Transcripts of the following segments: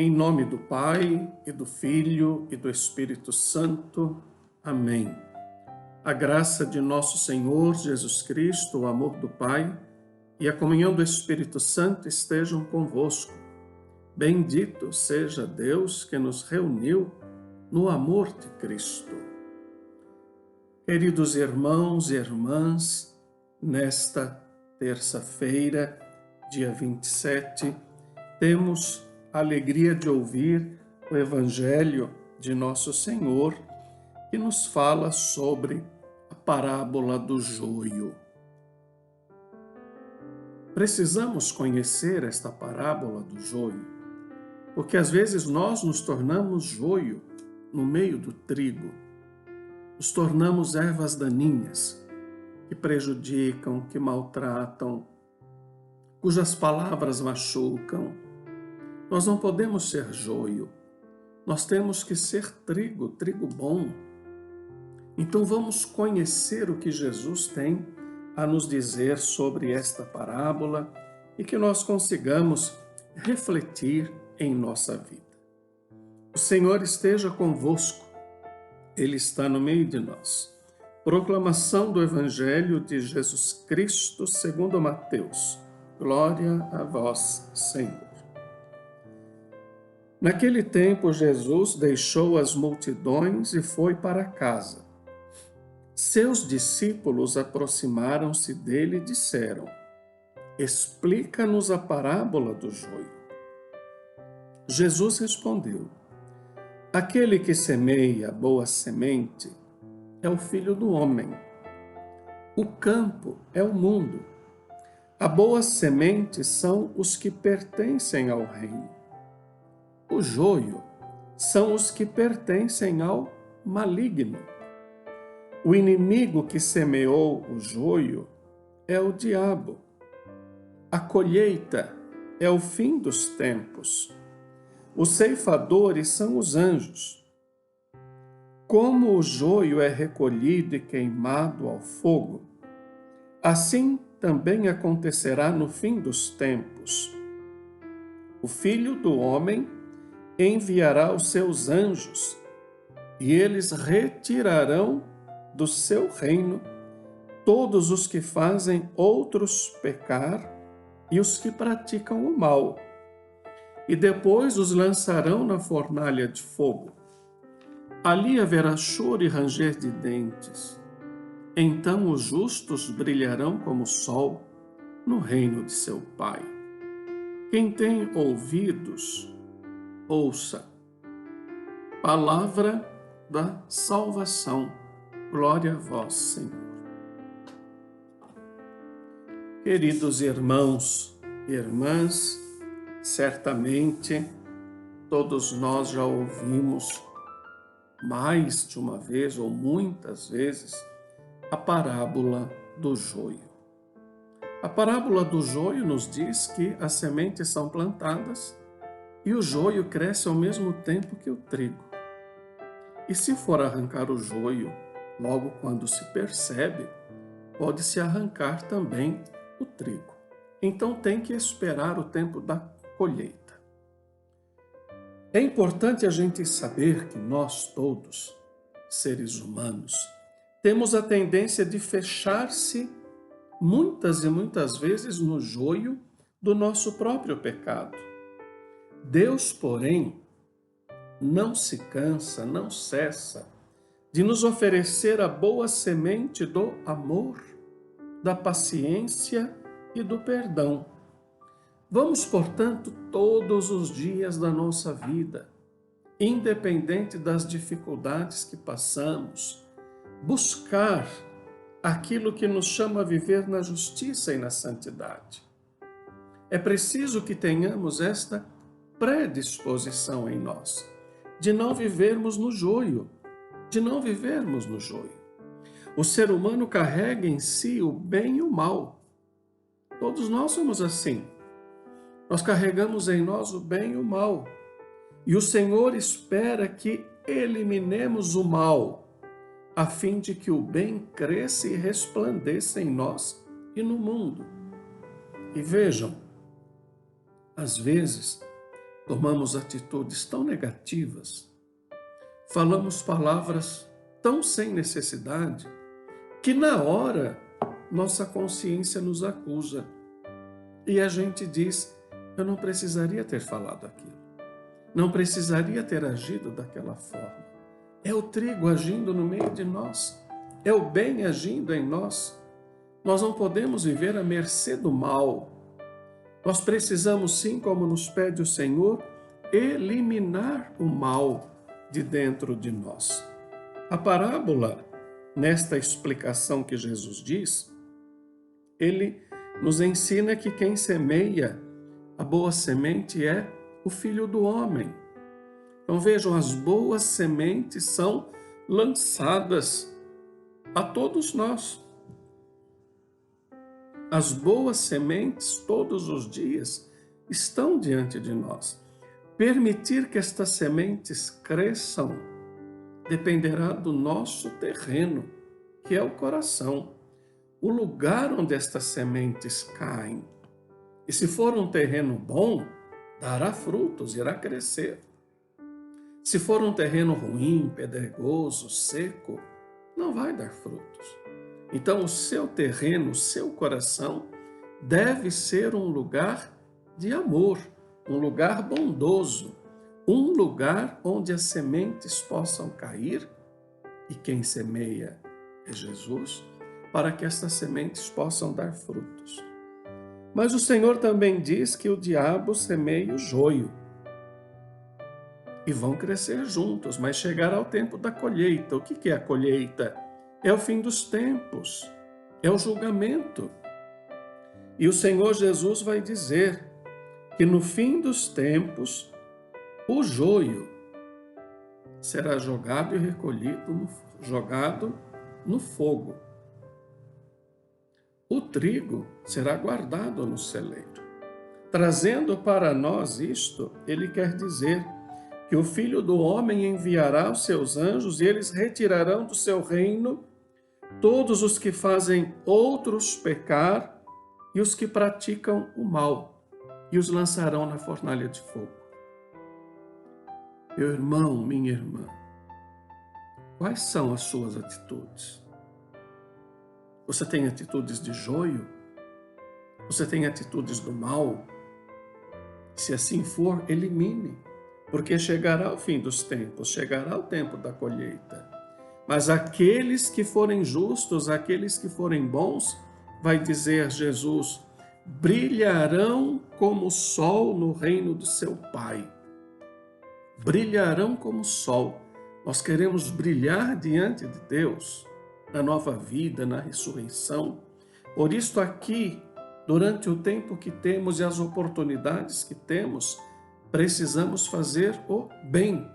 Em nome do Pai, e do Filho, e do Espírito Santo. Amém. A graça de nosso Senhor Jesus Cristo, o amor do Pai e a comunhão do Espírito Santo estejam convosco. Bendito seja Deus que nos reuniu no amor de Cristo. Queridos irmãos e irmãs, nesta terça-feira, dia 27, temos a alegria de ouvir o Evangelho de Nosso Senhor, que nos fala sobre a parábola do joio. Precisamos conhecer esta parábola do joio, porque às vezes nós nos tornamos joio no meio do trigo, nos tornamos ervas daninhas que prejudicam, que maltratam, cujas palavras machucam. Nós não podemos ser joio, nós temos que ser trigo, trigo bom. Então vamos conhecer o que Jesus tem a nos dizer sobre esta parábola e que nós consigamos refletir em nossa vida. O Senhor esteja convosco, Ele está no meio de nós. Proclamação do Evangelho de Jesus Cristo segundo Mateus. Glória a vós, Senhor. Naquele tempo, Jesus deixou as multidões e foi para casa. Seus discípulos aproximaram-se dele e disseram: Explica-nos a parábola do joio. Jesus respondeu: Aquele que semeia boa semente é o Filho do Homem. O campo é o mundo. A boa semente são os que pertencem ao reino. O joio são os que pertencem ao maligno. O inimigo que semeou o joio é o diabo. A colheita é o fim dos tempos. Os ceifadores são os anjos. Como o joio é recolhido e queimado ao fogo, assim também acontecerá no fim dos tempos. O Filho do Homem enviará os seus anjos, e eles retirarão do seu reino todos os que fazem outros pecar e os que praticam o mal, e depois os lançarão na fornalha de fogo. Ali haverá choro e ranger de dentes. Então os justos brilharão como o sol no reino de seu Pai. Quem tem ouvidos, ouça. Palavra da salvação. Glória a vós, Senhor. Queridos irmãos e irmãs, certamente todos nós já ouvimos mais de uma vez ou muitas vezes a parábola do joio. A parábola do joio nos diz que as sementes são plantadas e o joio cresce ao mesmo tempo que o trigo. E se for arrancar o joio, logo quando se percebe, pode-se arrancar também o trigo. Então tem que esperar o tempo da colheita. É importante a gente saber que nós todos, seres humanos, temos a tendência de fechar-se muitas e muitas vezes no joio do nosso próprio pecado. Deus, porém, não se cansa, não cessa de nos oferecer a boa semente do amor, da paciência e do perdão. Vamos, portanto, todos os dias da nossa vida, independente das dificuldades que passamos, buscar aquilo que nos chama a viver na justiça e na santidade. É preciso que tenhamos esta predisposição em nós, de não vivermos no joio, O ser humano carrega em si o bem e o mal. Todos nós somos assim. Nós carregamos em nós o bem e o mal. E o Senhor espera que eliminemos o mal, a fim de que o bem cresça e resplandeça em nós e no mundo. E vejam, às vezes, tomamos atitudes tão negativas, falamos palavras tão sem necessidade, que na hora nossa consciência nos acusa. E a gente diz, eu não precisaria ter falado aquilo. Não precisaria ter agido daquela forma. É o trigo agindo no meio de nós. É o bem agindo em nós. Nós não podemos viver à mercê do mal. Nós precisamos, sim, como nos pede o Senhor, eliminar o mal de dentro de nós. A parábola, nesta explicação que Jesus diz, ele nos ensina que quem semeia a boa semente é o Filho do Homem. Então vejam, as boas sementes são lançadas a todos nós. As boas sementes todos os dias estão diante de nós. Permitir que estas sementes cresçam dependerá do nosso terreno, que é o coração, o lugar onde estas sementes caem. E se for um terreno bom, dará frutos, irá crescer. Se for um terreno ruim, pedregoso, seco, não vai dar frutos. Então, o seu terreno, o seu coração, deve ser um lugar de amor, um lugar bondoso, um lugar onde as sementes possam cair, e quem semeia é Jesus, para que estas sementes possam dar frutos. Mas o Senhor também diz que o diabo semeia o joio. E vão crescer juntos, mas chegará o tempo da colheita. O que é a colheita? É o fim dos tempos, é o julgamento. E o Senhor Jesus vai dizer que no fim dos tempos, o joio será jogado e recolhido, jogado no fogo. O trigo será guardado no celeiro. Trazendo para nós isto, ele quer dizer que o Filho do Homem enviará os seus anjos e eles retirarão do seu reino todos os que fazem outros pecar e os que praticam o mal, e os lançarão na fornalha de fogo. Meu irmão, minha irmã, quais são as suas atitudes? Você tem atitudes de joio? Você tem atitudes do mal? Se assim for, elimine, porque chegará o fim dos tempos, chegará o tempo da colheita. Mas aqueles que forem justos, aqueles que forem bons, vai dizer Jesus, brilharão como o sol no reino do seu Pai. Brilharão como o sol. Nós queremos brilhar diante de Deus, na nova vida, na ressurreição. Por isso aqui, durante o tempo que temos e as oportunidades que temos, precisamos fazer o bem,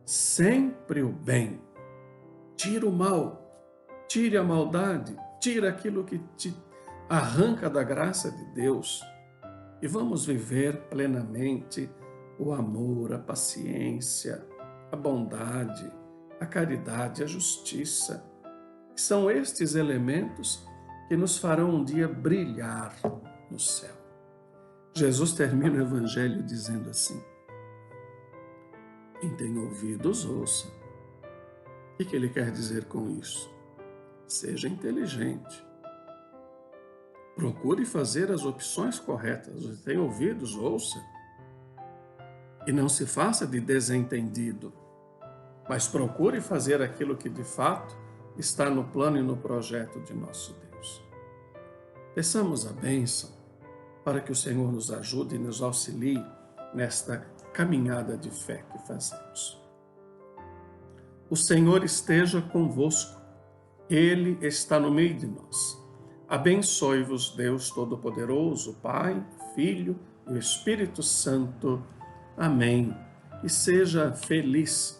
sempre o bem. Tira o mal, tire a maldade, tira aquilo que te arranca da graça de Deus e vamos viver plenamente o amor, a paciência, a bondade, a caridade, a justiça. São estes elementos que nos farão um dia brilhar no céu. Jesus termina o Evangelho dizendo assim, quem tem ouvidos, ouça. O que ele quer dizer com isso? Seja inteligente. Procure fazer as opções corretas. Você tem ouvidos, ouça. E não se faça de desentendido, mas procure fazer aquilo que de fato está no plano e no projeto de nosso Deus. Peçamos a bênção para que o Senhor nos ajude e nos auxilie nesta caminhada de fé que fazemos. O Senhor esteja convosco, Ele está no meio de nós. Abençoe-vos, Deus Todo-Poderoso, Pai, Filho e o Espírito Santo. Amém. E seja feliz